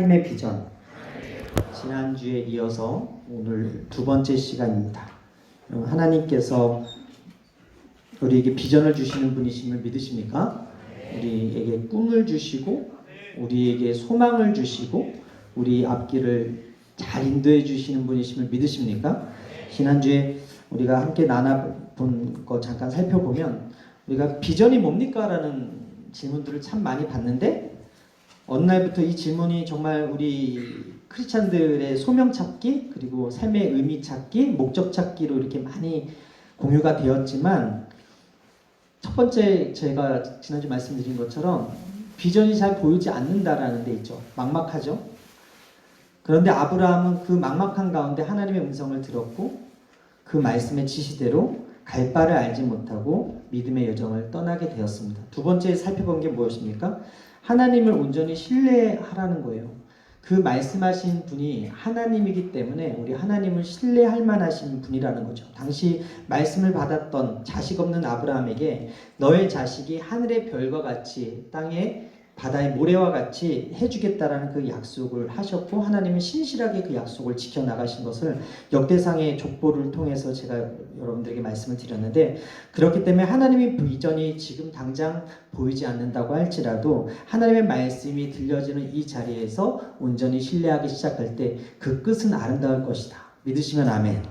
하나님의 비전. 지난주에 이어서 오늘 두 번째 시간입니다. 하나님께서 우리에게 비전을 주시는 분이심을 믿으십니까? 우리에게 꿈을 주시고 우리에게 소망을 주시고 우리 앞길을 잘 인도해 주시는 분이심을 믿으십니까? 지난주에 우리가 함께 나눠본 거 잠깐 살펴보면 우리가 비전이 뭡니까? 라는 질문들을 참 많이 받는데 어느 날부터 이 질문이 정말 우리 크리스찬들의 소명 찾기 그리고 삶의 의미 찾기, 목적 찾기로 이렇게 많이 공유가 되었지만 첫 번째 제가 지난주 말씀드린 것처럼 비전이 잘 보이지 않는다라는 데 있죠. 막막하죠. 그런데 아브라함은 그 막막한 가운데 하나님의 음성을 들었고 그 말씀의 지시대로 갈 바를 알지 못하고 믿음의 여정을 떠나게 되었습니다. 두 번째 살펴본 게 무엇입니까? 하나님을 온전히 신뢰하라는 거예요. 그 말씀하신 분이 하나님이기 때문에 우리 하나님을 신뢰할 만하신 분이라는 거죠. 당시 말씀을 받았던 자식 없는 아브라함에게 너의 자식이 하늘의 별과 같이 땅에 바다의 모래와 같이 해주겠다라는 그 약속을 하셨고 하나님은 신실하게 그 약속을 지켜나가신 것을 역대상의 족보를 통해서 제가 여러분들에게 말씀을 드렸는데 그렇기 때문에 하나님의 비전이 지금 당장 보이지 않는다고 할지라도 하나님의 말씀이 들려지는 이 자리에서 온전히 신뢰하기 시작할 때 그 끝은 아름다울 것이다. 믿으시면 아멘.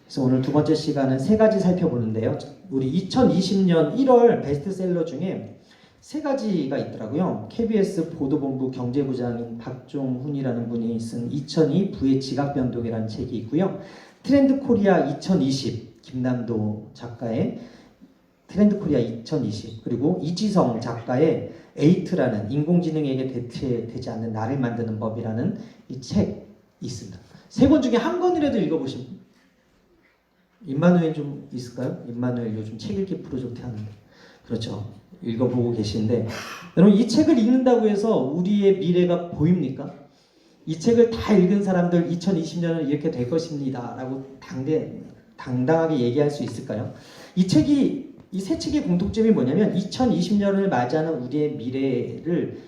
그래서 오늘 두 번째 시간은 세 가지 살펴보는데요. 우리 2020년 1월 베스트셀러 중에 세 가지가 있더라고요. KBS 보도본부 경제부장인 박종훈이라는 분이 쓴 2002 부의 지각변동이라는 책이 있고요. 트렌드 코리아 2020 김남도 작가의 트렌드 코리아 2020 그리고 이지성 작가의 에이트라는 인공지능에게 대체되지 않는 나를 만드는 법이라는 이 책 있습니다. 세 권 중에 한 권이라도 읽어보신 분? 임마누엘 좀 있을까요? 임마누엘 요즘 책 읽기 프로젝트 하는데 그렇죠. 읽어보고 계신데 여러분 이 책을 읽는다고 해서 우리의 미래가 보입니까? 이 책을 다 읽은 사람들 2020년은 이렇게 될 것입니다 라고 당당하게 얘기할 수 있을까요? 이 세 책의 공통점이 뭐냐면 2020년을 맞이하는 우리의 미래를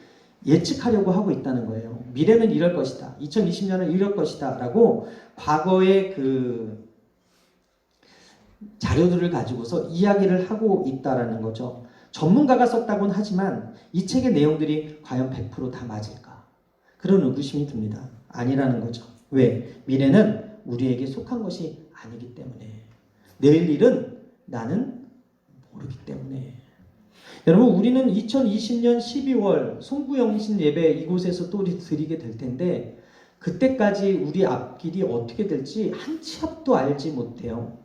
예측하려고 하고 있다는 거예요. 미래는 이럴 것이다. 2020년은 이럴 것이다 라고 과거의 그 자료들을 가지고서 이야기를 하고 있다라는 거죠. 전문가가 썼다고는 하지만 이 책의 내용들이 과연 100% 다 맞을까? 그런 의구심이 듭니다. 아니라는 거죠. 왜? 미래는 우리에게 속한 것이 아니기 때문에. 내일 일은 나는 모르기 때문에. 여러분 우리는 2020년 12월 송구영신 예배 이곳에서 또 드리게 될 텐데 그때까지 우리 앞길이 어떻게 될지 한 치 앞도 알지 못해요.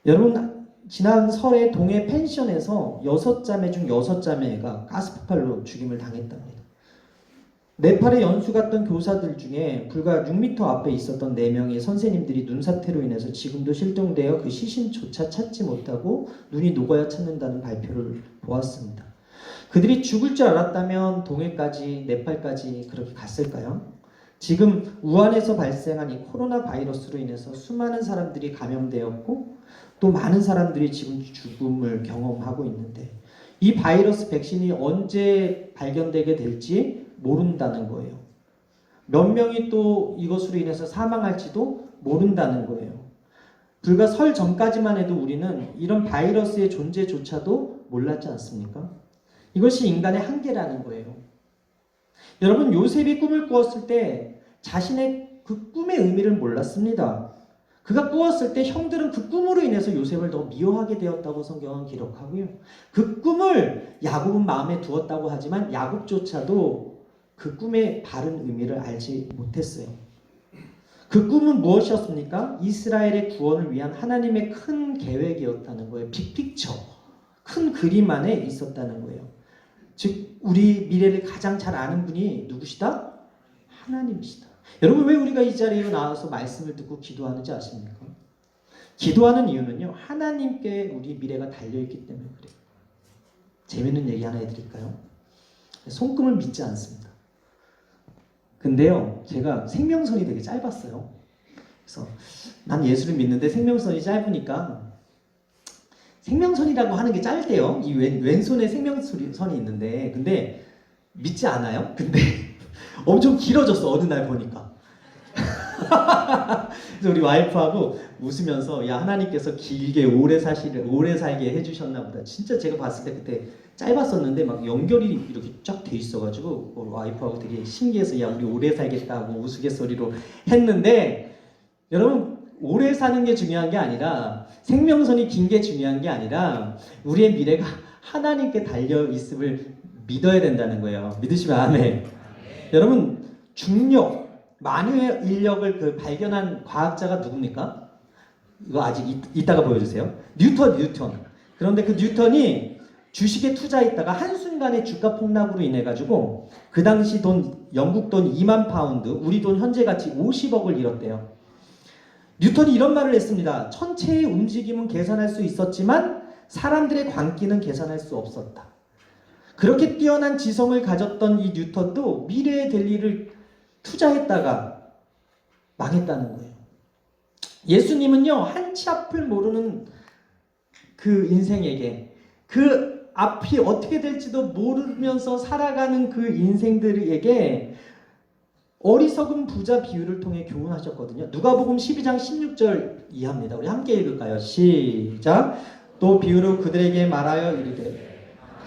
여러분 지난 설에 동해 펜션에서 6자매 중 6자매가 가스폭발로 죽임을 당했답니다. 네팔에 연수 갔던 교사들 중에 불과 6m 앞에 있었던 4명의 선생님들이 눈사태로 인해서 지금도 실종되어 그 시신조차 찾지 못하고 눈이 녹아야 찾는다는 발표를 보았습니다. 그들이 죽을 줄 알았다면 동해까지 네팔까지 그렇게 갔을까요? 지금 우한에서 발생한 이 코로나 바이러스로 인해서 수많은 사람들이 감염되었고 또 많은 사람들이 지금 죽음을 경험하고 있는데 이 바이러스 백신이 언제 발견되게 될지 모른다는 거예요. 몇 명이 또 이것으로 인해서 사망할지도 모른다는 거예요. 불과 설 전까지만 해도 우리는 이런 바이러스의 존재조차도 몰랐지 않습니까? 이것이 인간의 한계라는 거예요. 여러분 요셉이 꿈을 꾸었을 때 자신의 그 꿈의 의미를 몰랐습니다. 그가 꾸었을 때 형들은 그 꿈으로 인해서 요셉을 더 미워하게 되었다고 성경은 기록하고요. 그 꿈을 야곱은 마음에 두었다고 하지만 야곱조차도 그 꿈의 바른 의미를 알지 못했어요. 그 꿈은 무엇이었습니까? 이스라엘의 구원을 위한 하나님의 큰 계획이었다는 거예요. 빅픽처, 큰 그림 안에 있었다는 거예요. 즉 우리 미래를 가장 잘 아는 분이 누구시다? 하나님이시다. 여러분 왜 우리가 이 자리에 나와서 말씀을 듣고 기도하는지 아십니까? 기도하는 이유는요. 하나님께 우리 미래가 달려있기 때문에 그래요. 재밌는 얘기 하나 해드릴까요? 손금을 믿지 않습니다. 근데요. 제가 생명선이 되게 짧았어요. 그래서 난 예수를 믿는데 생명선이 짧으니까 생명선이라고 하는 게 짧대요. 이 왼손에 생명선이 있는데 근데 믿지 않아요? 근데 엄청 길어졌어. 어느 날 보니까. 그래서 우리 와이프하고 웃으면서 야 하나님께서 길게 오래 살게 해주셨나 보다. 진짜 제가 봤을 때 그때 짧았었는데 막 연결이 이렇게 쫙 돼 있어가지고 와이프하고 되게 신기해서 야 우리 오래 살겠다고 우스갯소리로 했는데 여러분 오래 사는 게 중요한 게 아니라 생명선이 긴 게 중요한 게 아니라 우리의 미래가 하나님께 달려 있음을 믿어야 된다는 거예요. 믿으시면 아멘. 여러분 중력 만유의 인력을 발견한 과학자가 누굽니까? 이거 아직 이따가 보여주세요. 뉴턴. 그런데 그 뉴턴이 주식에 투자했다가 한순간에 주가 폭락으로 인해 가지고 그 당시 영국 돈 2만 파운드, 우리 돈 현재 가치 50억을 잃었대요. 뉴턴이 이런 말을 했습니다. 천체의 움직임은 계산할 수 있었지만 사람들의 광기는 계산할 수 없었다. 그렇게 뛰어난 지성을 가졌던 이 뉴턴도 미래에 될 일을 투자했다가 망했다는 거예요. 예수님은요, 한치 앞을 모르는 그 인생에게, 그 앞이 어떻게 될지도 모르면서 살아가는 그 인생들에게 어리석은 부자 비유를 통해 교훈하셨거든요. 누가복음 12장 16절 이하입니다. 우리 함께 읽을까요? 시작. 또 비유로 그들에게 말하여 이르되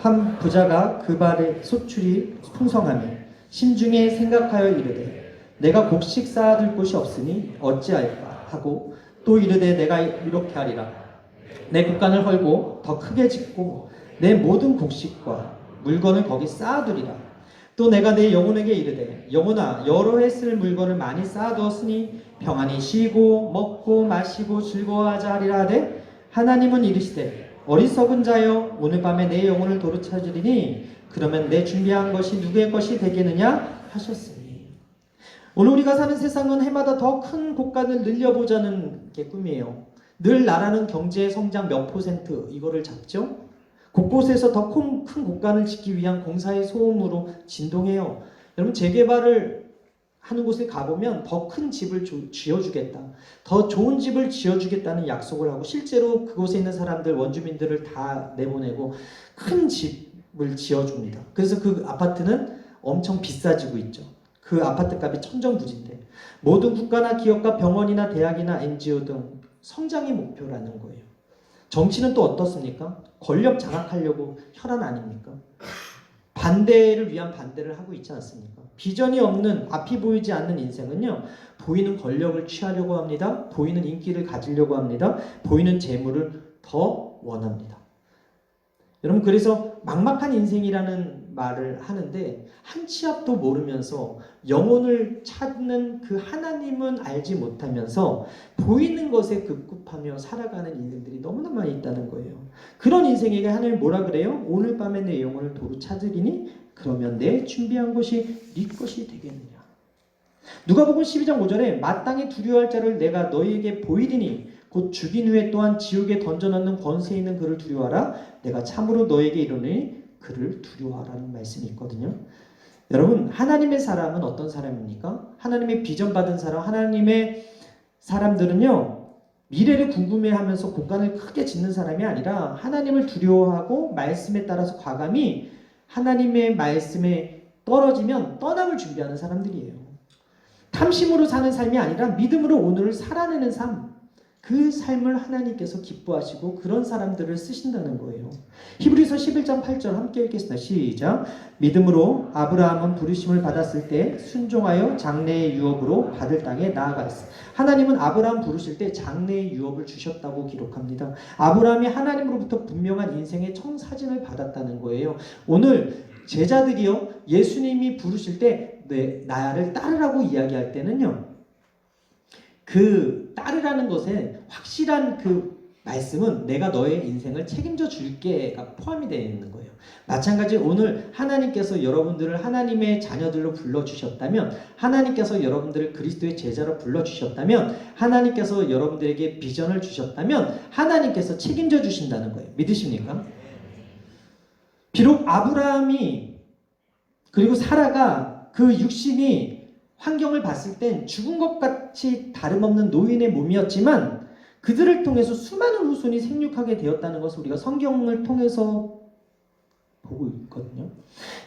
한 부자가 그 발에 소출이 풍성하며 심중에 생각하여 이르되 내가 곡식 쌓아둘 곳이 없으니 어찌할까 하고 또 이르되 내가 이렇게 하리라. 내 곡간을 헐고 더 크게 짓고 내 모든 곡식과 물건을 거기 쌓아두리라. 또 내가 내 영혼에게 이르되 영혼아 여러 해 쓸 물건을 많이 쌓아두었으니 평안히 쉬고 먹고 마시고 즐거워하자 하리라 하되 하나님은 이르시되 어리석은 자여 오늘 밤에 내 영혼을 도로 찾으리니 그러면 내 준비한 것이 누구의 것이 되겠느냐 하셨으니. 오늘 우리가 사는 세상은 해마다 더 큰 곡간을 늘려보자는 게 꿈이에요. 늘 나라는 경제 성장 몇 % 이거를 잡죠. 곳곳에서 더 큰 곡간을 짓기 위한 공사의 소음으로 진동해요. 여러분 재개발을 하는 곳에 가보면 더 큰 집을 지어주겠다, 더 좋은 집을 지어주겠다는 약속을 하고 실제로 그곳에 있는 사람들, 원주민들을 다 내보내고 큰 집을 지어줍니다. 그래서 그 아파트는 엄청 비싸지고 있죠. 그 아파트 값이 천정부지인데 모든 국가나 기업과 병원이나 대학이나 NGO 등 성장이 목표라는 거예요. 정치는 또 어떻습니까? 권력 장악하려고 혈안 아닙니까? 반대를 위한 반대를 하고 있지 않습니까? 비전이 없는, 앞이 보이지 않는 인생은요, 보이는 권력을 취하려고 합니다. 보이는 인기를 가지려고 합니다. 보이는 재물을 더 원합니다. 여러분 그래서 막막한 인생이라는 말을 하는데 한치 앞도 모르면서 영혼을 찾는 그 하나님은 알지 못하면서 보이는 것에 급급하며 살아가는 인생들이 너무나 많이 있다는 거예요. 그런 인생에게 하나님 뭐라 그래요? 오늘 밤에 내 영혼을 도로 찾으리니 그러면 내 준비한 것이 네 것이 되겠느냐. 누가복음 12장 5절에 마땅히 두려워할 자를 내가 너희에게 보이리니 곧 죽인 후에 또한 지옥에 던져넣는 권세 있는 그를 두려워하라. 내가 참으로 너에게 이르노니 그를 두려워하라는 말씀이 있거든요. 여러분 하나님의 사람은 어떤 사람입니까? 하나님의 비전 받은 사람, 하나님의 사람들은요 미래를 궁금해하면서 곡간을 크게 짓는 사람이 아니라 하나님을 두려워하고 말씀에 따라서 과감히 하나님의 말씀에 떨어지면 떠남을 준비하는 사람들이에요. 탐심으로 사는 삶이 아니라 믿음으로 오늘을 살아내는 삶, 그 삶을 하나님께서 기뻐하시고 그런 사람들을 쓰신다는 거예요. 히브리서 11장 8절 함께 읽겠습니다. 시작. 믿음으로 아브라함은 부르심을 받았을 때 순종하여 장래의 유업으로 받을 땅에 나아갔어. 하나님은 아브라함 부르실 때 장래의 유업을 주셨다고 기록합니다. 아브라함이 하나님으로부터 분명한 인생의 청사진을 받았다는 거예요. 오늘 제자들이요 예수님이 부르실 때 나를 따르라고 이야기할 때는요 그 따르라는 것에 확실한 그 말씀은 내가 너의 인생을 책임져 줄게가 포함이 되어 있는 거예요. 마찬가지로 오늘 하나님께서 여러분들을 하나님의 자녀들로 불러주셨다면, 하나님께서 여러분들을 그리스도의 제자로 불러주셨다면, 하나님께서 여러분들에게 비전을 주셨다면 하나님께서 책임져 주신다는 거예요. 믿으십니까? 비록 아브라함이 그리고 사라가 그 육신이 환경을 봤을 땐 죽은 것 같이 다름없는 노인의 몸이었지만 그들을 통해서 수많은 후손이 생육하게 되었다는 것을 우리가 성경을 통해서 보고 있거든요.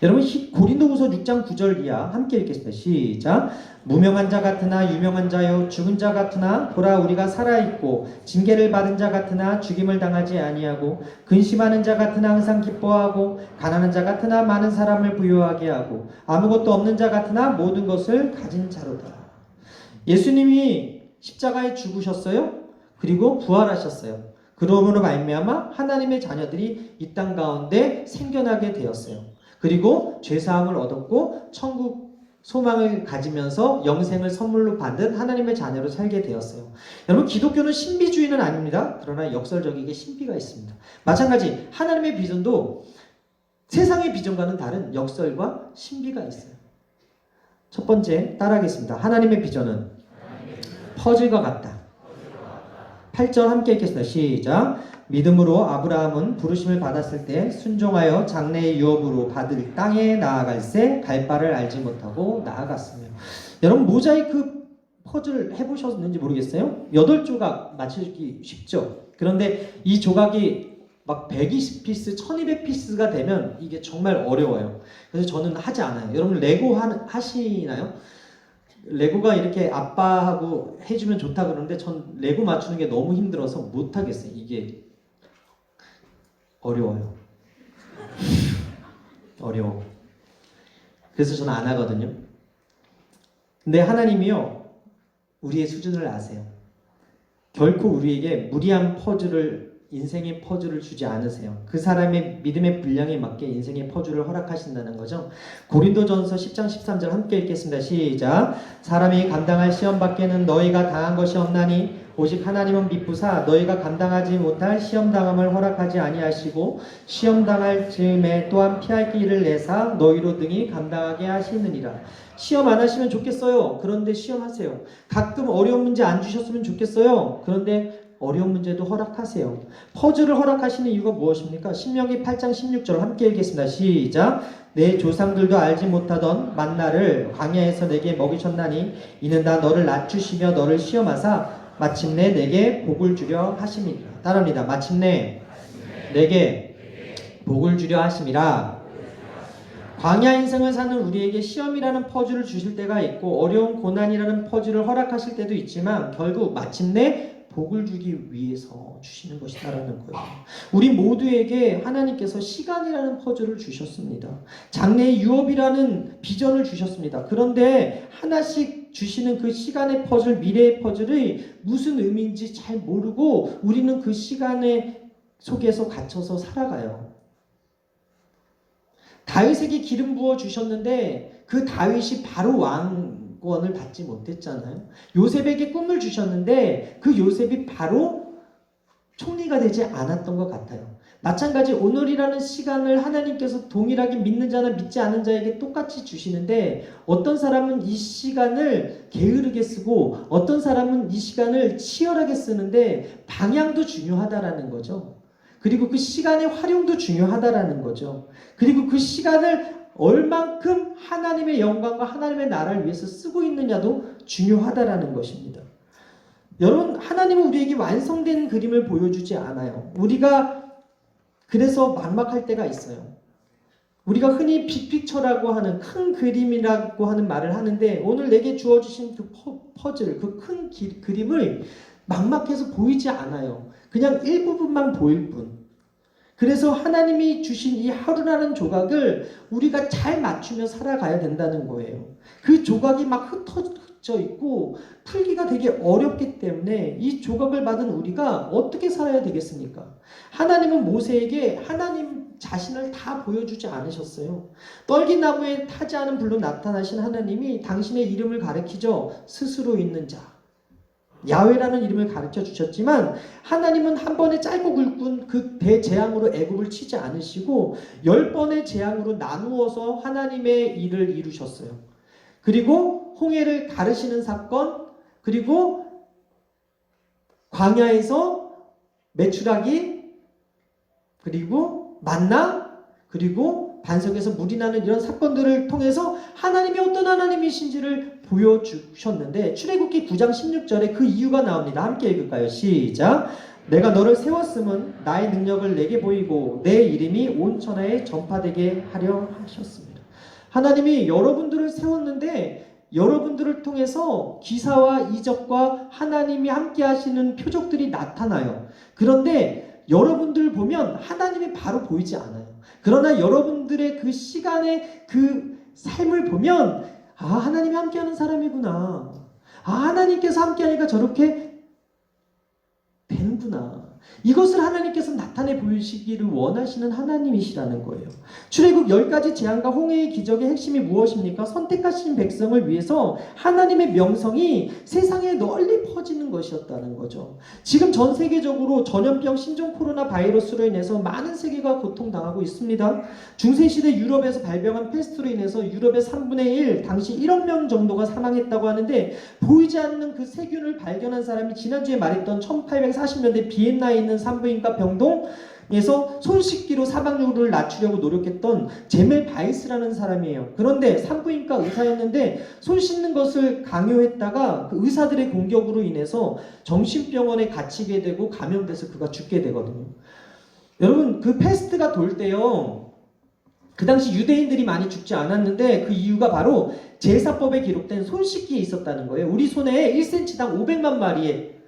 여러분 고린도후서 6장 9절 이하 함께 읽겠습니다. 시작. 무명한 자 같으나 유명한 자요 죽은 자 같으나 보라 우리가 살아있고 징계를 받은 자 같으나 죽임을 당하지 아니하고 근심하는 자 같으나 항상 기뻐하고 가난한 자 같으나 많은 사람을 부유하게 하고 아무것도 없는 자 같으나 모든 것을 가진 자로다. 예수님이 십자가에 죽으셨어요. 그리고 부활하셨어요. 그러므로 말미암아 하나님의 자녀들이 이 땅 가운데 생겨나게 되었어요. 그리고 죄사함을 얻었고 천국 소망을 가지면서 영생을 선물로 받은 하나님의 자녀로 살게 되었어요. 여러분 기독교는 신비주의는 아닙니다. 그러나 역설적이게 신비가 있습니다. 마찬가지 하나님의 비전도 세상의 비전과는 다른 역설과 신비가 있어요. 첫 번째 따라하겠습니다. 하나님의 비전은 퍼즐과 같다. 8절 함께 읽겠습니다. 시작. 믿음으로 아브라함은 부르심을 받았을 때 순종하여 장래의 유업으로 받을 땅에 나아갈새 갈 바를 알지 못하고 나아갔으며. 여러분 모자이크 퍼즐 해보셨는지 모르겠어요. 8조각 맞추기 쉽죠. 그런데 이 조각이 막 120피스, 1200피스가 되면 이게 정말 어려워요. 그래서 저는 하지 않아요. 여러분 레고 하시나요? 레고가 이렇게 아빠하고 해주면 좋다 그러는데 전 레고 맞추는 게 너무 힘들어서 못하겠어요. 이게 어려워요. 어려워. 그래서 저는 안 하거든요. 근데 하나님이요 우리의 수준을 아세요. 결코 우리에게 무리한 퍼즐을 인생의 퍼즐을 주지 않으세요. 그 사람의 믿음의 분량에 맞게 인생의 퍼즐을 허락하신다는 거죠. 고린도전서 10장 13절 함께 읽겠습니다. 시작. 사람이 감당할 시험 밖에는 너희가 당한 것이 없나니 오직 하나님은 미쁘사 너희가 감당하지 못할 시험당함을 허락하지 아니하시고 시험당할 즈음에 또한 피할 길을 내사 너희로 등이 감당하게 하시느니라. 시험 안 하시면 좋겠어요. 그런데 시험하세요. 가끔 어려운 문제 안 주셨으면 좋겠어요. 그런데 어려운 문제도 허락하세요. 퍼즐을 허락하시는 이유가 무엇입니까? 신명기 8장 16절 함께 읽겠습니다. 시작. 내 조상들도 알지 못하던 만나를 광야에서 내게 먹이셨나니 이는 다 너를 낮추시며 너를 시험하사 마침내 내게 복을 주려 하심이라. 따라합니다. 마침내 내게 복을 주려 하심이라. 광야 인생을 사는 우리에게 시험이라는 퍼즐을 주실 때가 있고 어려운 고난이라는 퍼즐을 허락하실 때도 있지만 결국 마침내 복을 주기 위해서 주시는 것이다라는 거예요. 우리 모두에게 하나님께서 시간이라는 퍼즐을 주셨습니다. 장래의 유업이라는 비전을 주셨습니다. 그런데 하나씩 주시는 그 시간의 퍼즐, 미래의 퍼즐이 무슨 의미인지 잘 모르고 우리는 그 시간의 속에서 갇혀서 살아가요. 다윗에게 기름 부어 주셨는데 그 다윗이 바로 왕권을 받지 못했잖아요. 요셉에게 꿈을 주셨는데 그 요셉이 바로 총리가 되지 않았던 것 같아요. 마찬가지 오늘이라는 시간을 하나님께서 동일하게 믿는 자나 믿지 않는 자에게 똑같이 주시는데 어떤 사람은 이 시간을 게으르게 쓰고 어떤 사람은 이 시간을 치열하게 쓰는데 방향도 중요하다라는 거죠. 그리고 그 시간의 활용도 중요하다라는 거죠. 그리고 그 시간을 얼만큼 하나님의 영광과 하나님의 나라를 위해서 쓰고 있느냐도 중요하다라는 것입니다. 여러분, 하나님은 우리에게 완성된 그림을 보여주지 않아요. 우리가 그래서 막막할 때가 있어요. 우리가 흔히 빅픽처라고 하는 큰 그림이라고 하는 말을 하는데 오늘 내게 주어주신 그 퍼즐, 그 큰 그림을 막막해서 보이지 않아요. 그냥 일부분만 보일 뿐. 그래서 하나님이 주신 이 하루라는 조각을 우리가 잘 맞추며 살아가야 된다는 거예요. 그 조각이 막 흩어져 있고 풀기가 되게 어렵기 때문에 이 조각을 받은 우리가 어떻게 살아야 되겠습니까? 하나님은 모세에게 하나님 자신을 다 보여주지 않으셨어요. 떨기나무에 타지 않은 불로 나타나신 하나님이 당신의 이름을 가리키죠. 스스로 있는 자. 야훼라는 이름을 가르쳐 주셨지만 하나님은 한 번에 짧고 굵은 그 대재앙으로 애굽을 치지 않으시고 10번의 재앙으로 나누어서 하나님의 일을 이루셨어요. 그리고 홍해를 가르시는 사건, 그리고 광야에서 메추라기, 그리고 만나, 그리고 반석에서 물이 나는 이런 사건들을 통해서 하나님이 어떤 하나님이신지를 보여주셨는데 출애굽기 9장 16절에 그 이유가 나옵니다. 함께 읽을까요? 시작. 내가 너를 세웠음은 나의 능력을 내게 보이고 내 이름이 온 천하에 전파되게 하려 하셨습니다. 하나님이 여러분들을 세웠는데 여러분들을 통해서 기사와 이적과 하나님이 함께 하시는 표적들이 나타나요. 그런데 여러분들 보면 하나님이 바로 보이지 않아요. 그러나 여러분들의 그 시간의 그 삶을 보면 하나님이 함께하는 사람이구나. 하나님께서 함께하니까 저렇게 되는구나. 이것을 하나님께서 나타내 보이시기를 원하시는 하나님이시라는 거예요. 출애굽 10가지 재앙과 홍해의 기적의 핵심이 무엇입니까? 선택하신 백성을 위해서 하나님의 명성이 세상에 널리 퍼지는 것이었다는 거죠. 지금 전 세계적으로 전염병 신종 코로나 바이러스로 인해서 많은 세계가 고통당하고 있습니다. 중세시대 유럽에서 발병한 패스트로 인해서 유럽의 3분의 1, 당시 1억 명 정도가 사망했다고 하는데 보이지 않는 그 세균을 발견한 사람이 지난주에 말했던 1840년대 비엔나에 있는 산부인과 병동에서 손 씻기로 사망률을 낮추려고 노력했던 제멜 바이스라는 사람이에요. 그런데 산부인과 의사였는데 손 씻는 것을 강요했다가 그 의사들의 공격으로 인해서 정신병원에 갇히게 되고 감염돼서 그가 죽게 되거든요. 여러분, 그 패스트가 돌 때요, 그 당시 유대인들이 많이 죽지 않았는데 그 이유가 바로 제사법에 기록된 손 씻기에 있었다는 거예요. 우리 손에 1cm당 500만 마리의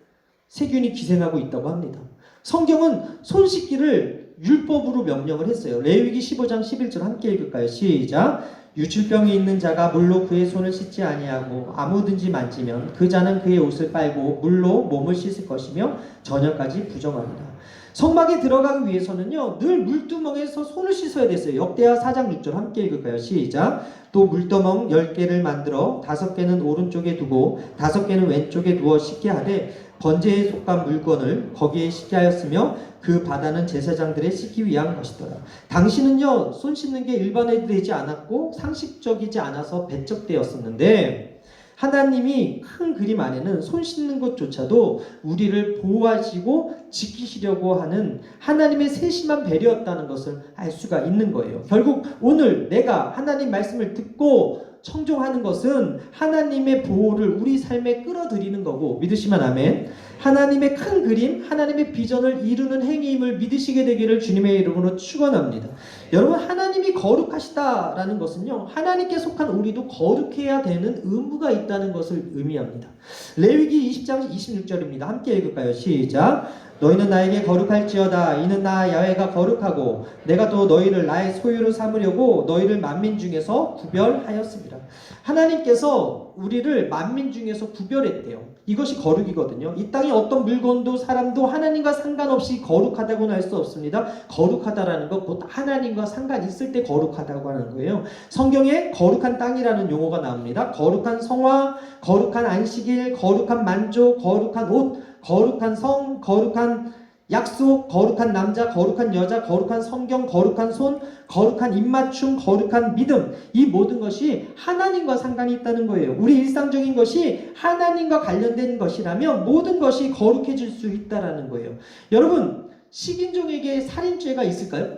세균이 기생하고 있다고 합니다. 성경은 손 씻기를 율법으로 명령을 했어요. 레위기 15장 11절 함께 읽을까요? 시작. 유출병이 있는 자가 물로 그의 손을 씻지 아니하고 아무든지 만지면 그 자는 그의 옷을 빨고 물로 몸을 씻을 것이며 저녁까지 부정합니다. 성막에 들어가기 위해서는요, 늘 물두멍에서 손을 씻어야 됐어요. 역대하 4장 6절 함께 읽을까요? 시작. 또 물두멍 10개를 만들어 5개는 오른쪽에 두고 5개는 왼쪽에 두어 씻게 하되 번제에 속한 물건을 거기에 씻게 하였으며 그 바다는 제사장들의 씻기 위한 것이더라. 당시는요, 손 씻는 게 일반화되지 않았고 상식적이지 않아서 배척되었었는데 하나님이 큰 그림 안에는 손 씻는 것조차도 우리를 보호하시고 지키시려고 하는 하나님의 세심한 배려였다는 것을 알 수가 있는 거예요. 결국 오늘 내가 하나님 말씀을 듣고 청종하는 것은 하나님의 보호를 우리 삶에 끌어들이는 거고, 믿으시면 아멘. 하나님의 큰 그림, 하나님의 비전을 이루는 행위임을 믿으시게 되기를 주님의 이름으로 축원합니다. 여러분, 하나님이 거룩하시다라는 것은요, 하나님께 속한 우리도 거룩해야 되는 의무가 있다는 것을 의미합니다. 레위기 20장 26절입니다. 함께 읽을까요? 시작. 너희는 나에게 거룩할지어다. 이는 나 야훼가 거룩하고 내가 또 너희를 나의 소유로 삼으려고 너희를 만민 중에서 구별하였습니다. 하나님께서 우리를 만민 중에서 구별했대요. 이것이 거룩이거든요. 이 땅에 어떤 물건도 사람도 하나님과 상관없이 거룩하다고는 할 수 없습니다. 거룩하다라는 것, 곧 하나님과 상관 있을 때 거룩하다고 하는 거예요. 성경에 거룩한 땅이라는 용어가 나옵니다. 거룩한 성화, 거룩한 안식일, 거룩한 만족, 거룩한 옷, 거룩한 성, 거룩한 약속, 거룩한 남자, 거룩한 여자, 거룩한 성경, 거룩한 손, 거룩한 입맞춤, 거룩한 믿음, 이 모든 것이 하나님과 상관이 있다는 거예요. 우리 일상적인 것이 하나님과 관련된 것이라면 모든 것이 거룩해질 수 있다는 거예요. 여러분, 식인종에게 살인죄가 있을까요?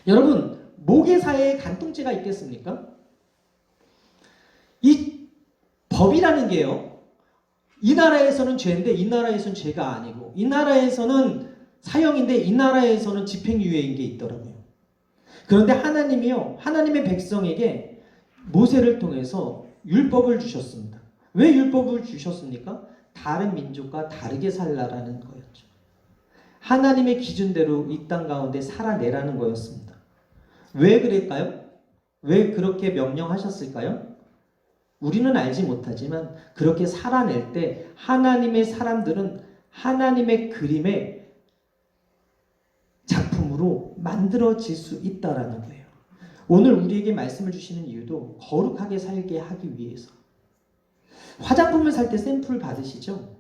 여러분, 모계사에 간통죄가 있겠습니까? 이 법이라는 게요, 이 나라에서는 죄인데 이 나라에서는 죄가 아니고, 이 나라에서는 사형인데 이 나라에서는 집행유예인 게 있더라고요. 그런데 하나님이요, 하나님의 백성에게 모세를 통해서 율법을 주셨습니다. 왜 율법을 주셨습니까? 다른 민족과 다르게 살라라는 거였죠. 하나님의 기준대로 이 땅 가운데 살아내라는 거였습니다. 왜 그랬까요? 왜 그렇게 명령하셨을까요? 우리는 알지 못하지만 그렇게 살아낼 때 하나님의 사람들은 하나님의 그림의 작품으로 만들어질 수 있다라는 거예요. 오늘 우리에게 말씀을 주시는 이유도 거룩하게 살게 하기 위해서. 화장품을 살 때 샘플 받으시죠?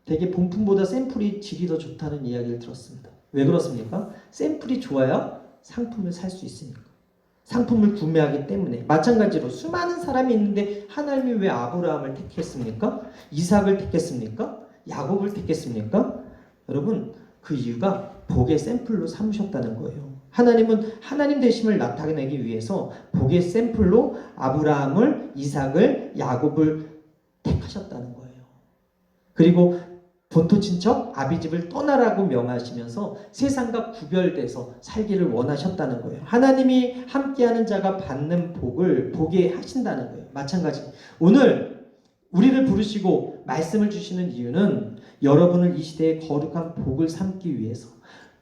되게 본품보다 샘플이 질이 더 좋다는 이야기를 들었습니다. 왜 그렇습니까? 샘플이 좋아야 상품을 살 수 있으니까. 상품을 구매하기 때문에. 마찬가지로 수많은 사람이 있는데 하나님이 왜 아브라함을 택했습니까? 이삭을 택했습니까? 야곱을 택했습니까? 여러분, 그 이유가 복의 샘플로 삼으셨다는 거예요. 하나님은 하나님 되심을 나타내기 위해서 복의 샘플로 아브라함을, 이삭을, 야곱을 택하셨다는 거예요. 그리고 본토 친척 아비집을 떠나라고 명하시면서 세상과 구별돼서 살기를 원하셨다는 거예요. 하나님이 함께하는 자가 받는 복을 보게 하신다는 거예요. 마찬가지 오늘 우리를 부르시고 말씀을 주시는 이유는 여러분을 이 시대의 거룩한 복을 삼기 위해서,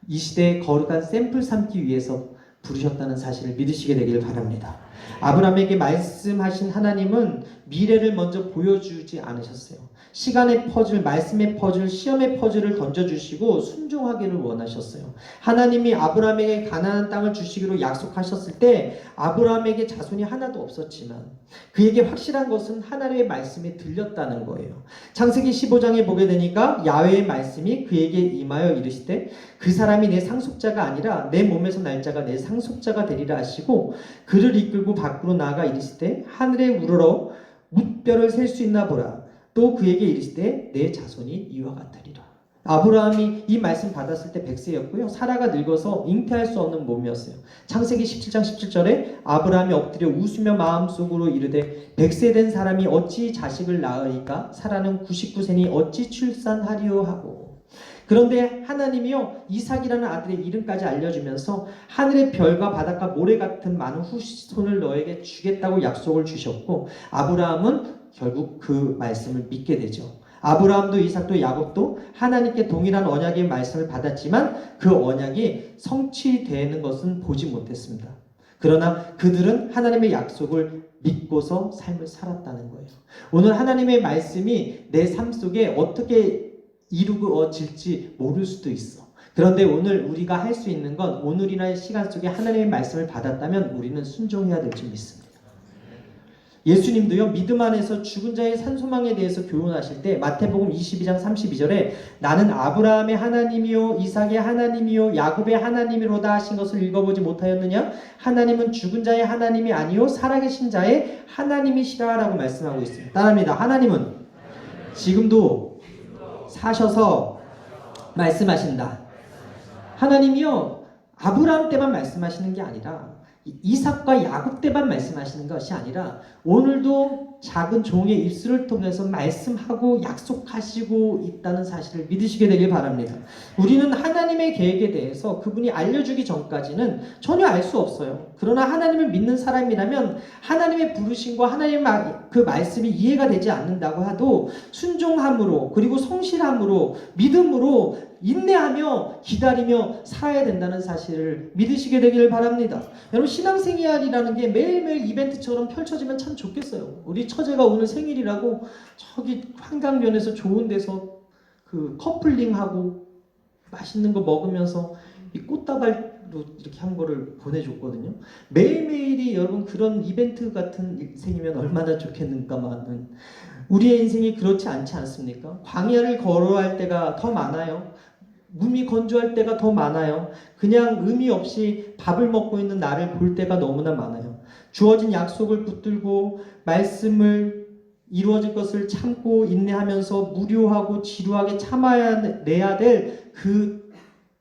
이 시대의 거룩한 샘플 삼기 위해서 부르셨다는 사실을 믿으시게 되길 바랍니다. 아브라함에게 말씀하신 하나님은 미래를 먼저 보여주지 않으셨어요. 시간의 퍼즐, 말씀의 퍼즐, 시험의 퍼즐을 던져주시고 순종하기를 원하셨어요. 하나님이 아브라함에게 가나안 땅을 주시기로 약속하셨을 때 아브라함에게 자손이 하나도 없었지만 그에게 확실한 것은 하나님의 말씀이 들렸다는 거예요. 창세기 15장에 보게 되니까 야훼의 말씀이 그에게 임하여 이르시되 그 사람이 내 상속자가 아니라 내 몸에서 날 자가 내 상속자가 되리라 하시고 그를 이끌고 밖으로 나아가 이르시되 하늘에 우러러 뭇별을 셀 수 있나 보라. 또 그에게 이르시되 내 자손이 이와 같으리라. 아브라함이 이 말씀 받았을 때 100세였고요. 사라가 늙어서 잉태할 수 없는 몸이었어요. 창세기 17장 17절에 아브라함이 엎드려 웃으며 마음속으로 이르되 100세 된 사람이 어찌 자식을 낳으리까? 사라는 99세니 어찌 출산하리요 하고. 그런데 하나님이요 이삭이라는 아들의 이름까지 알려주면서 하늘의 별과 바닷가 모래 같은 많은 후손을 너에게 주겠다고 약속을 주셨고 아브라함은 결국 그 말씀을 믿게 되죠. 아브라함도 이삭도 야곱도 하나님께 동일한 언약의 말씀을 받았지만 그 언약이 성취되는 것은 보지 못했습니다. 그러나 그들은 하나님의 약속을 믿고서 삶을 살았다는 거예요. 오늘 하나님의 말씀이 내 삶 속에 어떻게 이루어질지 모를 수도 있어. 그런데 오늘 우리가 할 수 있는 건 오늘이라는 시간 속에 하나님의 말씀을 받았다면 우리는 순종해야 될 줄 믿습니다. 예수님도요 믿음 안에서 죽은 자의 산소망에 대해서 교훈하실 때 마태복음 22장 32절에 나는 아브라함의 하나님이요 이삭의 하나님이요 야곱의 하나님이로다 하신 것을 읽어보지 못하였느냐? 하나님은 죽은 자의 하나님이 아니요 살아계신 자의 하나님이시라 라고 말씀하고 있습니다. 따라합니다. 하나님은 지금도 사셔서 말씀하신다. 하나님이요 아브라함 때만 말씀하시는 게 아니라 이삭과 야곱 때만 말씀하시는 것이 아니라 오늘도 작은 종의 입술을 통해서 말씀하고 약속하시고 있다는 사실을 믿으시게 되길 바랍니다. 우리는 하나님의 계획에 대해서 그분이 알려주기 전까지는 전혀 알 수 없어요. 그러나 하나님을 믿는 사람이라면 하나님의 부르심과 하나님의 그 말씀이 이해가 되지 않는다고 하도 순종함으로 그리고 성실함으로 믿음으로 인내하며 기다리며 살아야 된다는 사실을 믿으시게 되기를 바랍니다. 여러분 신앙생활이라는 게 매일매일 이벤트처럼 펼쳐지면 참 좋겠어요. 우리 처제가 오늘 생일이라고 저기 한강변에서 좋은 데서 그 커플링하고 맛있는 거 먹으면서 이 꽃다발로 이렇게 한 거를 보내줬거든요. 매일매일이 여러분 그런 이벤트 같은 인생이면 얼마나 좋겠는가만은 우리의 인생이 그렇지 않지 않습니까? 광야를 걸어갈 때가 더 많아요. 몸이 건조할 때가 더 많아요. 그냥 의미 없이 밥을 먹고 있는 나를 볼 때가 너무나 많아요. 주어진 약속을 붙들고 말씀을 이루어질 것을 참고 인내하면서 무료하고 지루하게 참아내야 될 그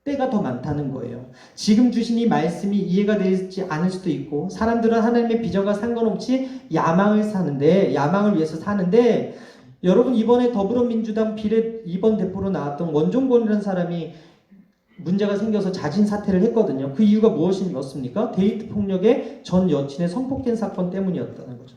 때가 더 많다는 거예요. 지금 주신 이 말씀이 이해가 되지 않을 수도 있고 사람들은 하나님의 비전과 상관없이 야망을 위해서 사는데 여러분 이번에 더불어민주당 비례 2번 대표로 나왔던 원종건이라는 사람이 문제가 생겨서 자진 사퇴를 했거든요. 그 이유가 무엇이었습니까? 데이트 폭력의 전 여친의 성폭행 사건 때문이었다는 거죠.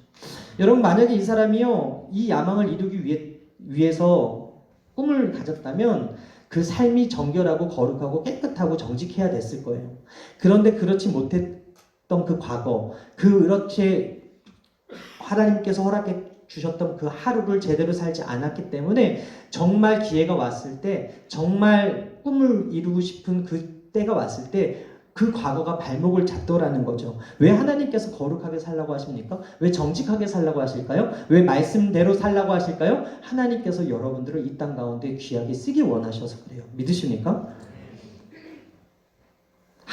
여러분 만약에 이 사람이요 이 야망을 이루기 위해서 꿈을 가졌다면 그 삶이 정결하고 거룩하고 깨끗하고 정직해야 됐을 거예요. 그런데 그렇지 못했던 그 과거 그렇게 하나님께서 허락해 주셨던 그 하루를 제대로 살지 않았기 때문에 정말 기회가 왔을 때 정말 꿈을 이루고 싶은 그 때가 왔을 때 그 과거가 발목을 잡더라는 거죠. 왜 하나님께서 거룩하게 살라고 하십니까? 왜 정직하게 살라고 하실까요? 왜 말씀대로 살라고 하실까요? 하나님께서 여러분들을 이 땅 가운데 귀하게 쓰기 원하셔서 그래요. 믿으십니까?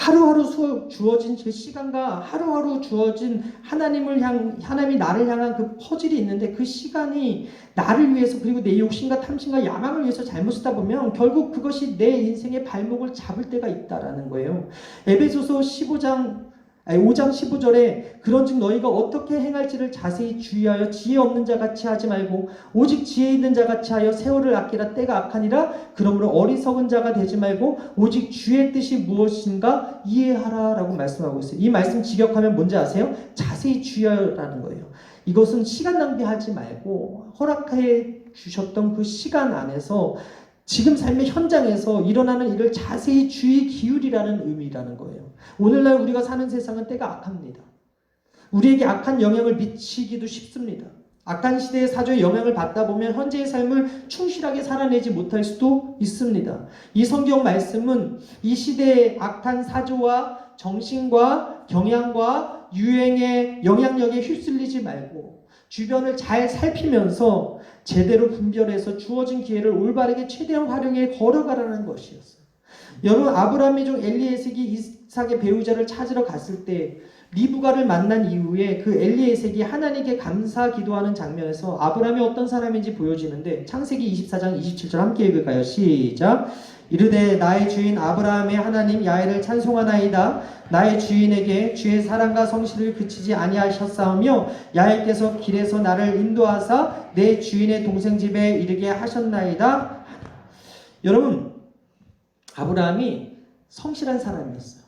하루하루 주어진 그 시간과 하루하루 주어진 하나님이 나를 향한 그 퍼즐이 있는데 그 시간이 나를 위해서 그리고 내 욕심과 탐심과 야망을 위해서 잘못 쓰다 보면 결국 그것이 내 인생의 발목을 잡을 때가 있다라는 거예요. 에베소서 15장 5장 15절에 그런즉 너희가 어떻게 행할지를 자세히 주의하여 지혜 없는 자 같이 하지 말고 오직 지혜 있는 자 같이 하여 세월을 아끼라 때가 악하니라. 그러므로 어리석은 자가 되지 말고 오직 주의 뜻이 무엇인가 이해하라 라고 말씀하고 있어요. 이 말씀 직역하면 뭔지 아세요? 자세히 주의하라는 거예요. 이것은 시간 낭비하지 말고 허락해 주셨던 그 시간 안에서 지금 삶의 현장에서 일어나는 일을 자세히 주의 기울이라는 의미라는 거예요. 오늘날 우리가 사는 세상은 때가 악합니다. 우리에게 악한 영향을 미치기도 쉽습니다. 악한 시대의 사조의 영향을 받다 보면 현재의 삶을 충실하게 살아내지 못할 수도 있습니다. 이 성경 말씀은 이 시대의 악한 사조와 정신과 경향과 유행의 영향력에 휩쓸리지 말고 주변을 잘 살피면서 제대로 분별해서 주어진 기회를 올바르게 최대한 활용해 걸어가라는 것이었어요. 여러분, 아브라함의 종 엘리에섹이 이삭의 배우자를 찾으러 갔을 때 리브가를 만난 이후에 그 엘리에섹이 하나님께 감사 기도하는 장면에서 아브라함이 어떤 사람인지 보여지는데 창세기 24장 27절 함께 읽을까요? 시작. 이르되 나의 주인 아브라함의 하나님 야훼를 찬송하나이다. 나의 주인에게 주의 사랑과 성실을 그치지 아니하셨사오며 야훼께서 길에서 나를 인도하사 내 주인의 동생 집에 이르게 하셨나이다. 여러분, 아브라함이 성실한 사람이었어요.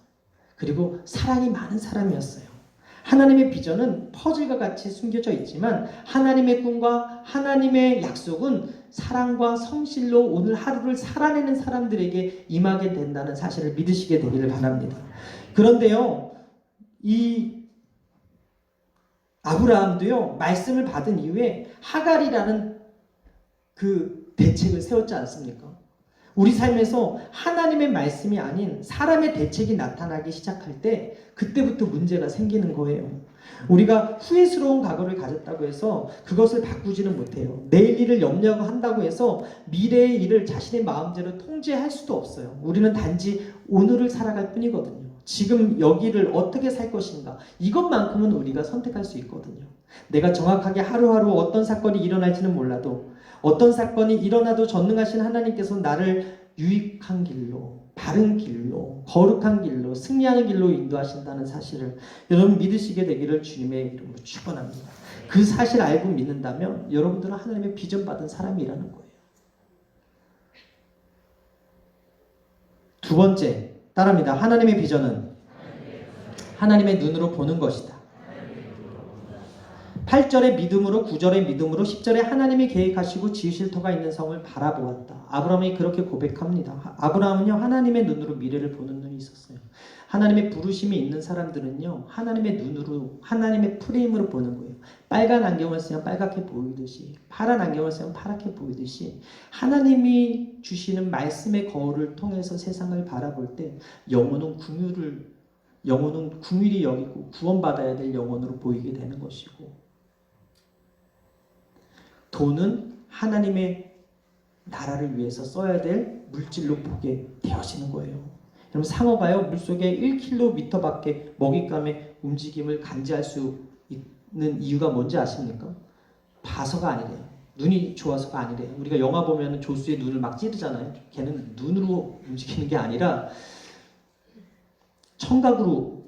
그리고 사랑이 많은 사람이었어요. 하나님의 비전은 퍼즐과 같이 숨겨져 있지만 하나님의 꿈과 하나님의 약속은 사랑과 성실로 오늘 하루를 살아내는 사람들에게 임하게 된다는 사실을 믿으시게 되기를 바랍니다. 그런데요, 이 아브라함도요, 말씀을 받은 이후에 하갈이라는 그 대책을 세웠지 않습니까? 우리 삶에서 하나님의 말씀이 아닌 사람의 대책이 나타나기 시작할 때 그때부터 문제가 생기는 거예요. 우리가 후회스러운 과거를 가졌다고 해서 그것을 바꾸지는 못해요. 내일 일을 염려한다고 해서 미래의 일을 자신의 마음대로 통제할 수도 없어요. 우리는 단지 오늘을 살아갈 뿐이거든요. 지금 여기를 어떻게 살 것인가, 이것만큼은 우리가 선택할 수 있거든요. 내가 정확하게 하루하루 어떤 사건이 일어날지는 몰라도 어떤 사건이 일어나도 전능하신 하나님께서 나를 유익한 길로, 바른 길로, 거룩한 길로, 승리하는 길로 인도하신다는 사실을 여러분 믿으시게 되기를 주님의 이름으로 축원합니다. 그 사실 알고 믿는다면 여러분들은 하나님의 비전 받은 사람이라는 거예요. 두 번째, 따라합니다. 하나님의 비전은 하나님의 눈으로 보는 것이다. 8절의 믿음으로, 9절의 믿음으로, 10절에 하나님이 계획하시고 지으실 터가 있는 성을 바라보았다. 아브라함이 그렇게 고백합니다. 아브라함은요, 하나님의 눈으로 미래를 보는 눈이 있었어요. 하나님의 부르심이 있는 사람들은요, 하나님의 눈으로, 하나님의 프레임으로 보는 거예요. 빨간 안경을 쓰면 빨갛게 보이듯이, 파란 안경을 쓰면 파랗게 보이듯이 하나님이 주시는 말씀의 거울을 통해서 세상을 바라볼 때 영혼은 궁휼히 여기고 구원받아야 될 영혼으로 보이게 되는 것이고, 돈은 하나님의 나라를 위해서 써야 될 물질로 보게 되어지는 거예요. 여러분, 상어가요, 물속에 1km밖에 먹잇감의 움직임을 감지할 수 있는 이유가 뭔지 아십니까? 봐서가 아니래요. 눈이 좋아서가 아니래요. 우리가 영화 보면 조수의 눈을 막 찌르잖아요. 걔는 눈으로 움직이는 게 아니라 청각으로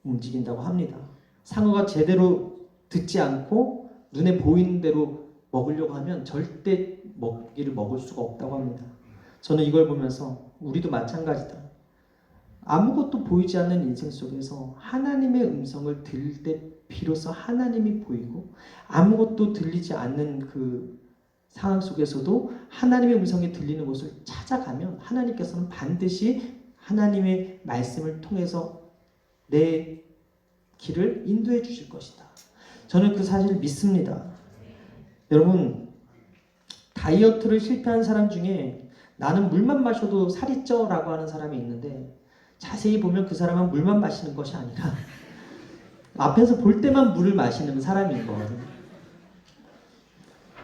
움직인다고 합니다. 상어가 제대로 듣지 않고 눈에 보이는 대로 먹으려고 하면 절대 먹이를 먹을 수가 없다고 합니다. 저는 이걸 보면서 우리도 마찬가지다. 아무것도 보이지 않는 인생 속에서 하나님의 음성을 들을 때 비로소 하나님이 보이고, 아무것도 들리지 않는 그 상황 속에서도 하나님의 음성이 들리는 곳을 찾아가면 하나님께서는 반드시 하나님의 말씀을 통해서 내 길을 인도해 주실 것이다. 저는 그 사실을 믿습니다. 여러분, 다이어트를 실패한 사람 중에 나는 물만 마셔도 살이 쪄 라고 하는 사람이 있는데, 자세히 보면 그 사람은 물만 마시는 것이 아니라 앞에서 볼 때만 물을 마시는 사람인 거거든요.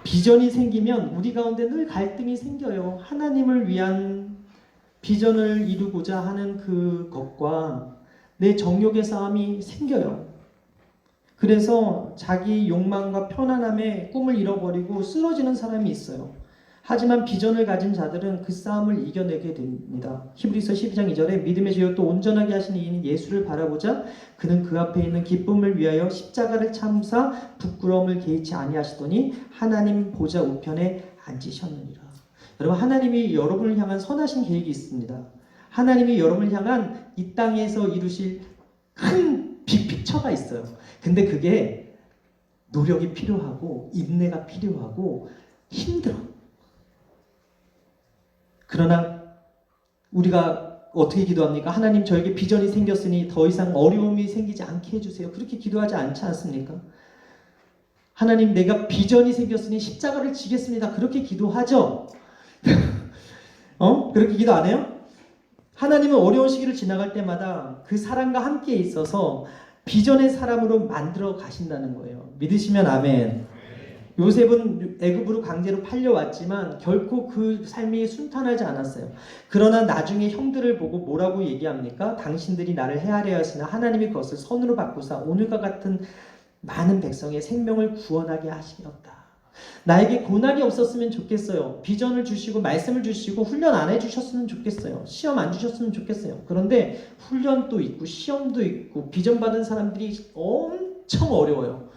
비전이 생기면 우리 가운데 늘 갈등이 생겨요. 하나님을 위한 비전을 이루고자 하는 그것과 내 정욕의 싸움이 생겨요. 그래서 자기 욕망과 편안함에 꿈을 잃어버리고 쓰러지는 사람이 있어요. 하지만 비전을 가진 자들은 그 싸움을 이겨내게 됩니다. 히브리서 12장 2절에 믿음의 죄요 또 온전하게 하시는 이인 예수를 바라보자 그는 그 앞에 있는 기쁨을 위하여 십자가를 참사 부끄러움을 개의치 아니하시더니 하나님 보좌 우편에 앉으셨느니라. 여러분, 하나님이 여러분을 향한 선하신 계획이 있습니다. 하나님이 여러분을 향한 이 땅에서 이루실 큰 빅픽처가 있어요. 근데 그게 노력이 필요하고 인내가 필요하고 힘들어. 그러나 우리가 어떻게 기도합니까? 하나님, 저에게 비전이 생겼으니 더 이상 어려움이 생기지 않게 해주세요. 그렇게 기도하지 않지 않습니까? 하나님, 내가 비전이 생겼으니 십자가를 지겠습니다. 그렇게 기도하죠? 그렇게 기도 안 해요? 하나님은 어려운 시기를 지나갈 때마다 그 사람과 함께 있어서 비전의 사람으로 만들어 가신다는 거예요. 믿으시면 아멘. 요셉은 애굽으로 강제로 팔려왔지만 결코 그 삶이 순탄하지 않았어요. 그러나 나중에 형들을 보고 뭐라고 얘기합니까? 당신들이 나를 헤아려 하시나 하나님이 그것을 선으로 바꾸사 오늘과 같은 많은 백성의 생명을 구원하게 하시었다. 나에게 고난이 없었으면 좋겠어요. 비전을 주시고 말씀을 주시고 훈련 안 해주셨으면 좋겠어요. 시험 안 주셨으면 좋겠어요. 그런데 훈련도 있고 시험도 있고 비전 받은 사람들이 엄청 어려워요.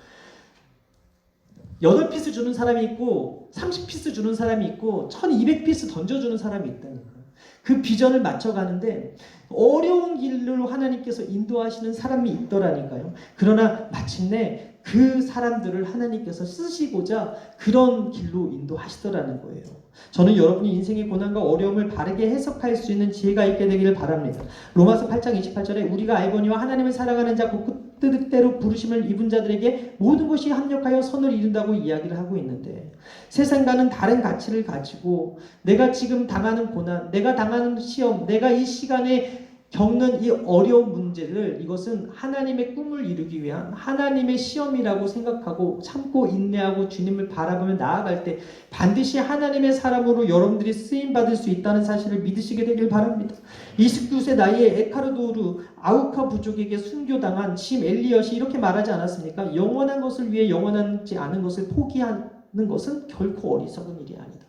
8피스 주는 사람이 있고 30피스 주는 사람이 있고 1200피스 던져주는 사람이 있다니까요. 그 비전을 맞춰가는데 어려운 길로 하나님께서 인도하시는 사람이 있더라니까요. 그러나 마침내 그 사람들을 하나님께서 쓰시고자 그런 길로 인도하시더라는 거예요. 저는 여러분이 인생의 고난과 어려움을 바르게 해석할 수 있는 지혜가 있게 되기를 바랍니다. 로마서 8장 28절에 우리가 알거니와 하나님을 사랑하는 자 곧 뜻대로 부르심을 입은 자들에게 모든 것이 합력하여 선을 이룬다고 이야기를 하고 있는데 세상과는 다른 가치를 가지고 내가 지금 당하는 고난, 내가 당하는 시험, 내가 이 시간에 겪는 이 어려운 문제를 이것은 하나님의 꿈을 이루기 위한 하나님의 시험이라고 생각하고 참고 인내하고 주님을 바라보며 나아갈 때 반드시 하나님의 사람으로 여러분들이 쓰임받을 수 있다는 사실을 믿으시게 되길 바랍니다. 29세 나이에 에카르도르 아우카 부족에게 순교당한 심 엘리엇이 이렇게 말하지 않았습니까? 영원한 것을 위해 영원하지 않은 것을 포기하는 것은 결코 어리석은 일이 아니다.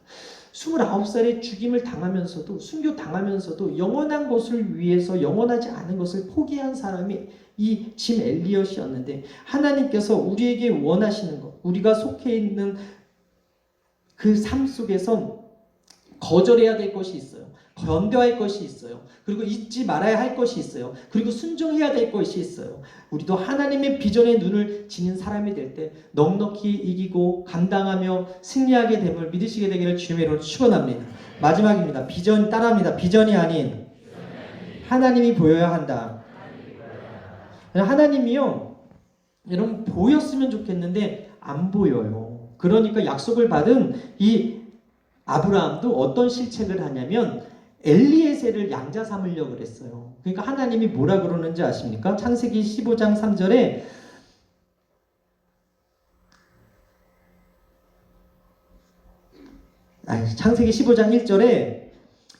29살에 죽임을 당하면서도 순교 당하면서도 영원한 것을 위해서 영원하지 않은 것을 포기한 사람이 이 짐 엘리엇이었는데 하나님께서 우리에게 원하시는 것, 우리가 속해 있는 그 삶 속에서 거절해야 될 것이 있어요. 견뎌할 것이 있어요. 그리고 잊지 말아야 할 것이 있어요. 그리고 순종해야 될 것이 있어요. 우리도 하나님의 비전에 눈을 지닌 사람이 될 때 넉넉히 이기고 감당하며 승리하게 됨을 믿으시게 되기를 주님의 이름으로 축원합니다. 마지막입니다. 비전 따라합니다. 비전이 아닌 하나님이 보여야 한다. 하나님이요, 여러분 보였으면 좋겠는데 안 보여요. 그러니까 약속을 받은 이 아브라함도 어떤 실책을 하냐면 엘리에셀을 양자 삼으려고 그랬어요. 그러니까 하나님이 뭐라 그러는지 아십니까? 창세기 15장 3절에 창세기 15장 1절에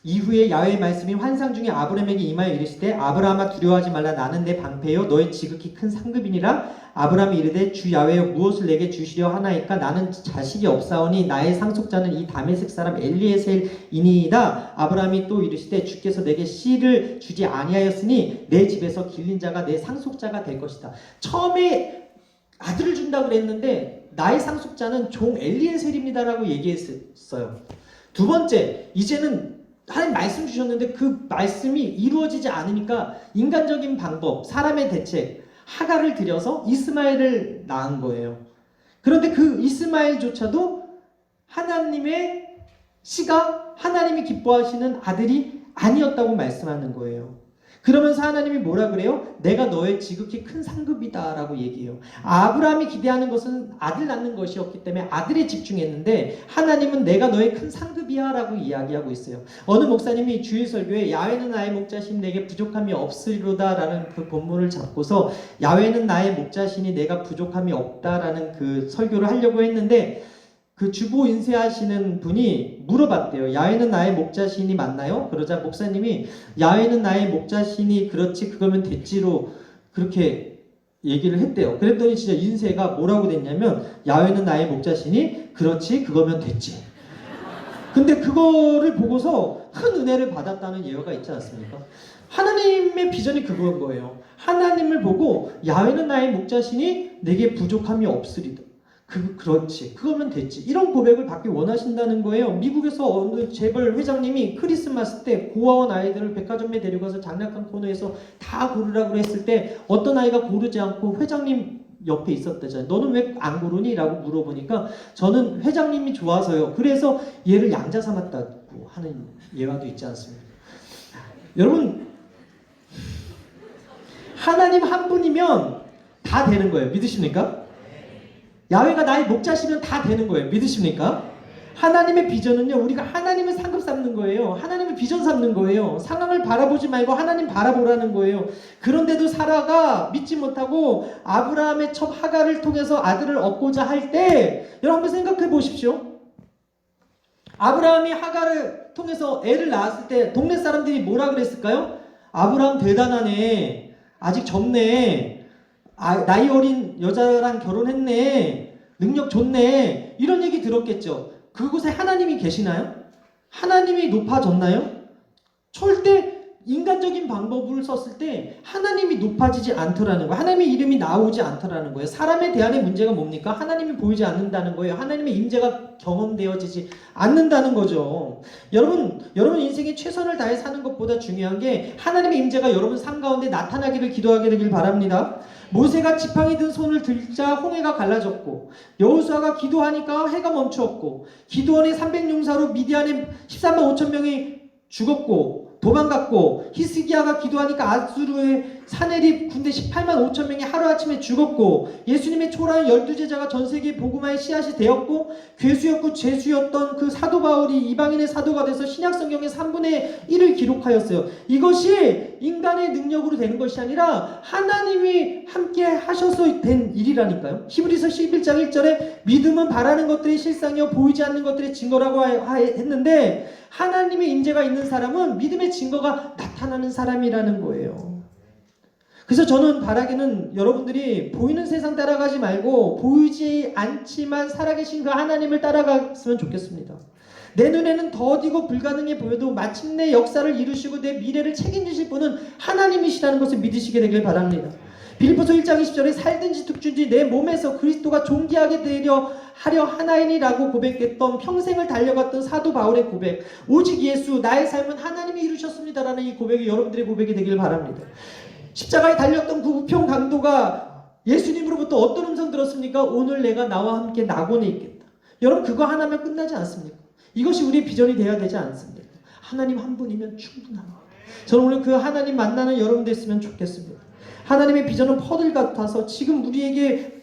이후에 야훼의 말씀이 환상 중에 아브라함에게 임하여 이르시되 아브라함아 두려워하지 말라 나는 내 방패요 너의 지극히 큰 상급이니라. 아브라함이 이르되 주 야훼여 무엇을 내게 주시려 하나이까 나는 자식이 없사오니 나의 상속자는 이 다메섹 사람 엘리에셀이니이다. 아브라함이 또 이르시되 주께서 내게 씨를 주지 아니하였으니 내 집에서 길린 자가 내 상속자가 될 것이다. 처음에 아들을 준다고 그랬는데 나의 상속자는 종 엘리에셀입니다라고 얘기했어요. 두 번째, 이제는 하나님 말씀 주셨는데 그 말씀이 이루어지지 않으니까 인간적인 방법, 사람의 대책, 하갈을 들여서 이스마엘을 낳은 거예요. 그런데 그 이스마엘조차도 하나님의 씨가 하나님이 기뻐하시는 아들이 아니었다고 말씀하는 거예요. 그러면서 하나님이 뭐라 그래요? 내가 너의 지극히 큰 상급이다 라고 얘기해요. 아브라함이 기대하는 것은 아들 낳는 것이었기 때문에 아들에 집중했는데 하나님은 내가 너의 큰 상급이야 라고 이야기하고 있어요. 어느 목사님이 주일 설교에 야훼는 나의 목자신 내게 부족함이 없으리로다 라는 그 본문을 잡고서 야훼는 나의 목자신이 내가 부족함이 없다 라는 그 설교를 하려고 했는데 그 주보 인쇄하시는 분이 물어봤대요. 야훼는 나의 목자신이 맞나요? 그러자 목사님이 야훼는 나의 목자신이 그렇지 그거면 됐지로 그렇게 얘기를 했대요. 그랬더니 진짜 인쇄가 뭐라고 됐냐면 야훼는 나의 목자신이 그렇지 그거면 됐지. 근데 그거를 보고서 큰 은혜를 받았다는 예화가 있지 않습니까? 하나님의 비전이 그건 거예요. 하나님을 보고 야훼는 나의 목자시니 내게 부족함이 없으리다. 그렇지. 그거면 됐지. 이런 고백을 받기 원하신다는 거예요. 미국에서 어느 재벌 회장님이 크리스마스 때 고아원 아이들을 백화점에 데려가서 장난감 코너에서 다 고르라고 했을 때 어떤 아이가 고르지 않고 회장님 옆에 있었대잖아요. 너는 왜 안 고르니? 라고 물어보니까 저는 회장님이 좋아서요. 그래서 얘를 양자 삼았다고 하는 예화도 있지 않습니까? 여러분, 하나님 한 분이면 다 되는 거예요. 믿으십니까? 야훼가 나의 목자시면 다 되는 거예요. 믿으십니까? 하나님의 비전은요, 우리가 하나님을 상급 삼는 거예요. 하나님의 비전 삼는 거예요. 상황을 바라보지 말고 하나님 바라보라는 거예요. 그런데도 사라가 믿지 못하고 아브라함의 첩 하갈을 통해서 아들을 얻고자 할 때, 여러분 한번 생각해 보십시오. 아브라함이 하갈을 통해서 애를 낳았을 때 동네 사람들이 뭐라 그랬을까요? 아브라함 대단하네. 아직 젊네. 나이 어린 여자랑 결혼했네. 능력 좋네. 이런 얘기 들었겠죠. 그곳에 하나님이 계시나요? 하나님이 높아졌나요? 절대 인간적인 방법을 썼을 때 하나님이 높아지지 않더라는 거예요. 하나님의 이름이 나오지 않더라는 거예요. 사람에 대한의 문제가 뭡니까? 하나님이 보이지 않는다는 거예요. 하나님의 임재가 경험되어지지 않는다는 거죠. 여러분 인생에 최선을 다해 사는 것보다 중요한 게 하나님의 임재가 여러분 삶 가운데 나타나기를 기도하게 되길 바랍니다. 모세가 지팡이 든 손을 들자 홍해가 갈라졌고, 여호수아가 기도하니까 해가 멈추었고, 기드온의 300용사로 미디안의 13만 5천 명이 죽었고 도망갔고, 히스기야가 기도하니까 아수르의 사내립 군대 18만 5천 명이 하루아침에 죽었고, 예수님의 초라한 12제자가 전세계 복음화의 씨앗이 되었고, 괴수였고 죄수였던 그 사도 바울이 이방인의 사도가 돼서 신약성경의 3분의 1을 기록하였어요. 이것이 인간의 능력으로 되는 것이 아니라 하나님이 함께 하셔서 된 일이라니까요. 히브리서 11장 1절에 믿음은 바라는 것들의 실상이요 보이지 않는 것들의 증거라고 했는데, 하나님의 임재가 있는 사람은 믿음의 증거가 나타나는 사람이라는 거예요. 그래서 저는 바라기는 여러분들이 보이는 세상 따라가지 말고 보이지 않지만 살아계신 그 하나님을 따라갔으면 좋겠습니다. 내 눈에는 더디고 불가능해 보여도 마침내 역사를 이루시고 내 미래를 책임지실 분은 하나님이시라는 것을 믿으시게 되길 바랍니다. 빌립보서 1장 20절에 살든지 죽든지 내 몸에서 그리스도가 존귀하게 되려 하려 하나이니라고 고백했던, 평생을 달려갔던 사도 바울의 고백, 오직 예수 나의 삶은 하나님이 이루셨습니다라는 이 고백이 여러분들의 고백이 되길 바랍니다. 십자가에 달렸던 그 우평 강도가 예수님으로부터 어떤 음성 들었습니까? 오늘 내가 나와 함께 낙원에 있겠다. 여러분 그거 하나면 끝나지 않습니까? 이것이 우리의 비전이 되어야 되지 않습니까? 하나님 한 분이면 충분합니다. 저는 오늘 그 하나님 만나는 여러분 됐으면 좋겠습니다. 하나님의 비전은 퍼즐 같아서 지금 우리에게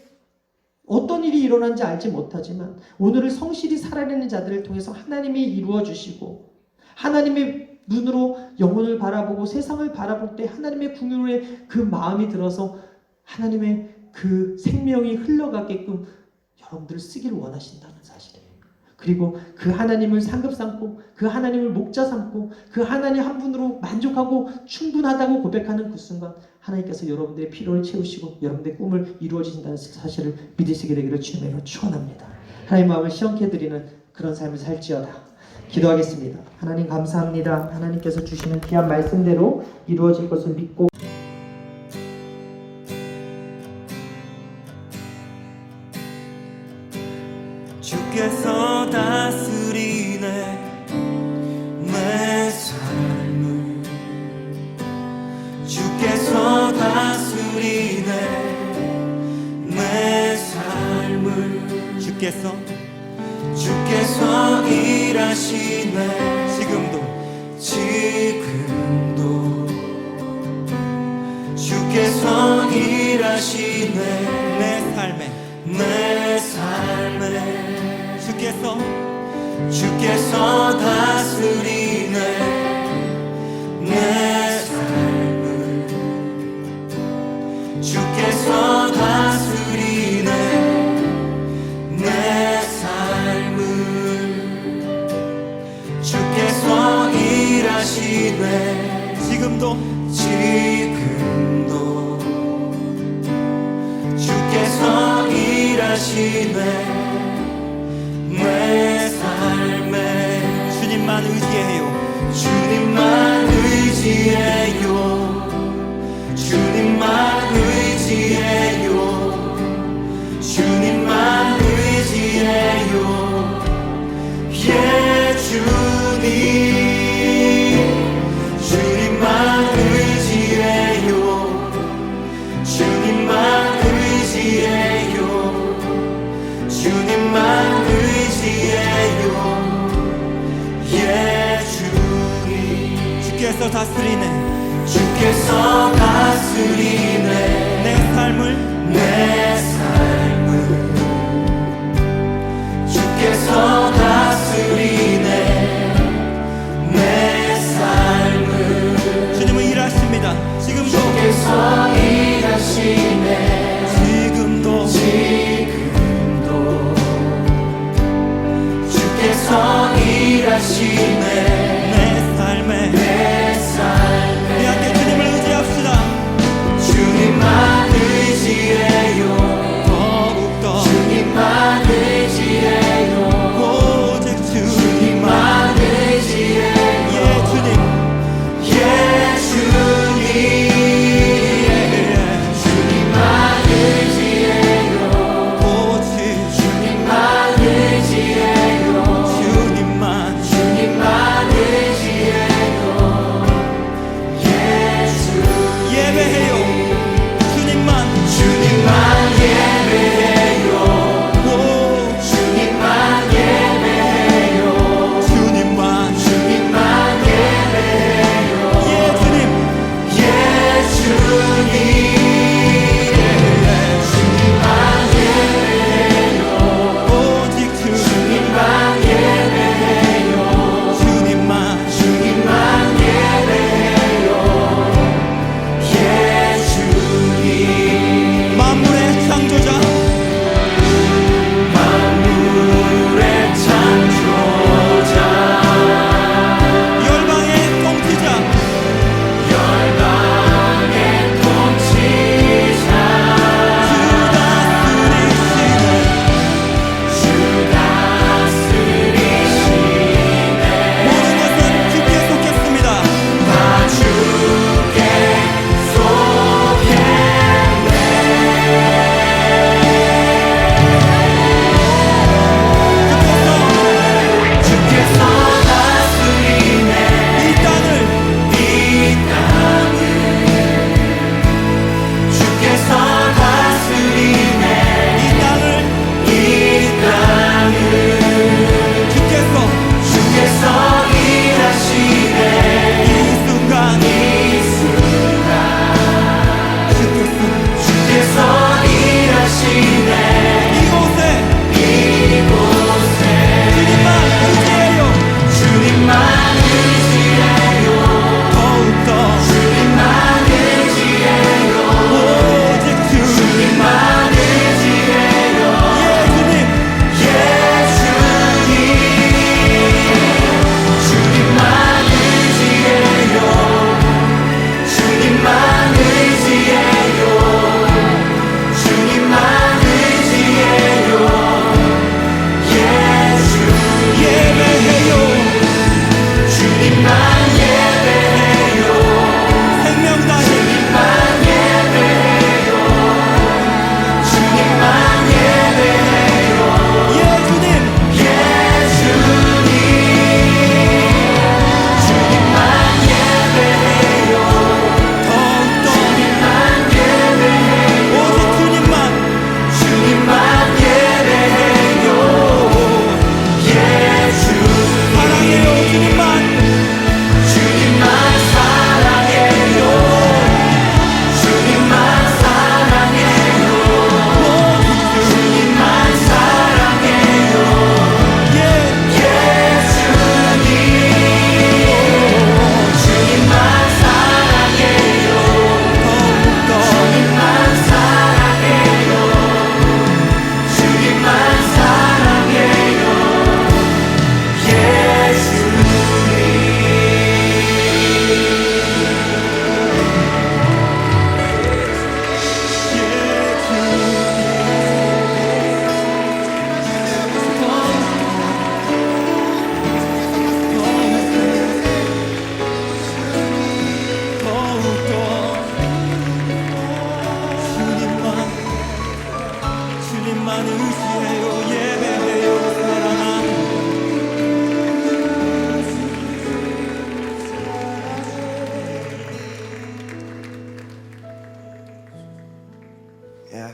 어떤 일이 일어난지 알지 못하지만 오늘을 성실히 살아내는 자들을 통해서 하나님이 이루어 주시고, 하나님의 눈으로 영혼을 바라보고 세상을 바라볼 때 하나님의 궁유의 그 마음이 들어서 하나님의 그 생명이 흘러가게끔 여러분들을 쓰기를 원하신다는 사실이에요. 그리고 그 하나님을 상급 삼고 그 하나님을 목자 삼고 그 하나님 한 분으로 만족하고 충분하다고 고백하는 그 순간 하나님께서 여러분들의 필요를 채우시고 여러분들의 꿈을 이루어지신다는 사실을 믿으시게 되기를 주님으로 축원합니다. 하나님 마음을 시원케 해드리는 그런 삶을 살지어다. 기도하겠습니다. 하나님 감사합니다. 하나님께서 주시는 귀한 말씀대로 이루어질 것을 믿고 주께서 다스리네 내 삶을, 주께서 다스리네 내 삶을, 주께서 일하시네 지금도 주께서 일하시네 내 삶에 주께서 다스리네 내 삶을, 주께서 다스리네 내 삶을, 주께서 일하시네 지금도 주께서 일하시네 내 삶에 주님만 의지해요. 주님만 의지해요. 주님만 의지해요. 주님만 의지해요. 예 주님 주님만 의지해요. 주님만 의지해요. 주님만 의지해요. 예 주님 주께서 다스리네. 주께서 다스리네. 내 삶을 주께서 다스리네. 내 삶을 주님은 일하십니다. 지금도 주께서 일하시네. 지금도 주께서 일하시네. 내 삶에 우리 함께 주님을 의지합시다. 주님만 의지해요. 더욱더 주님만 의지해요. 오직 주님만 의지해요. 예 주님 예 주님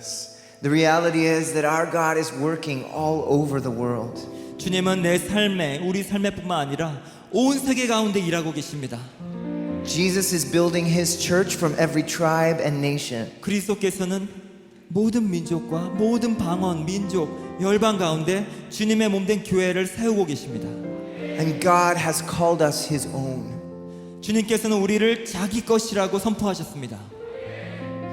us. The reality is that our God is working all over the world. 주님은 내 삶에, 우리 삶에뿐만 아니라 온 세계 가운데 일하고 계십니다. Jesus is building his church from every tribe and nation. 그리스도께서는 모든 민족과 모든 방언, 민족, 열방 가운데 주님의 몸된 교회를 세우고 계십니다. And God has called us his own. 주님께서는 우리를 자기 것이라고 선포하셨습니다.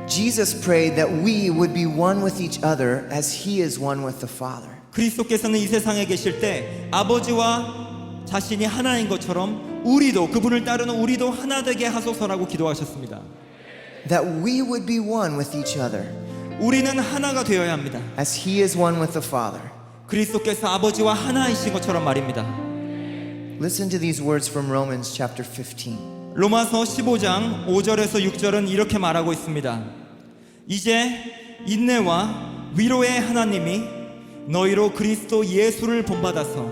Jesus prayed that we would be one with each other as he is one with the Father. 그리스도께서는 이 세상에 계실 때 아버지와 자신이 하나인 것처럼 우리도, 그분을 따르는 우리도 하나 되게 하소서라고 기도하셨습니다. That we would be one with each other 우리는 하나가 되어야 합니다. as he is one with the Father. 그리스도께서 아버지와 하나이신 것처럼 말입니다. Listen to these words from Romans chapter 15. 로마서 15장 5절에서 6절은 이렇게 말하고 있습니다. 이제 인내와 위로의 하나님이 너희로 그리스도 예수를 본받아서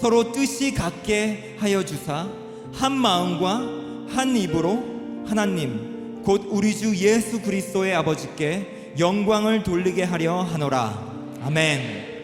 서로 뜻이 같게 하여 주사 한 마음과 한 입으로 하나님 곧 우리 주 예수 그리스도의 아버지께 영광을 돌리게 하려 하노라. 아멘.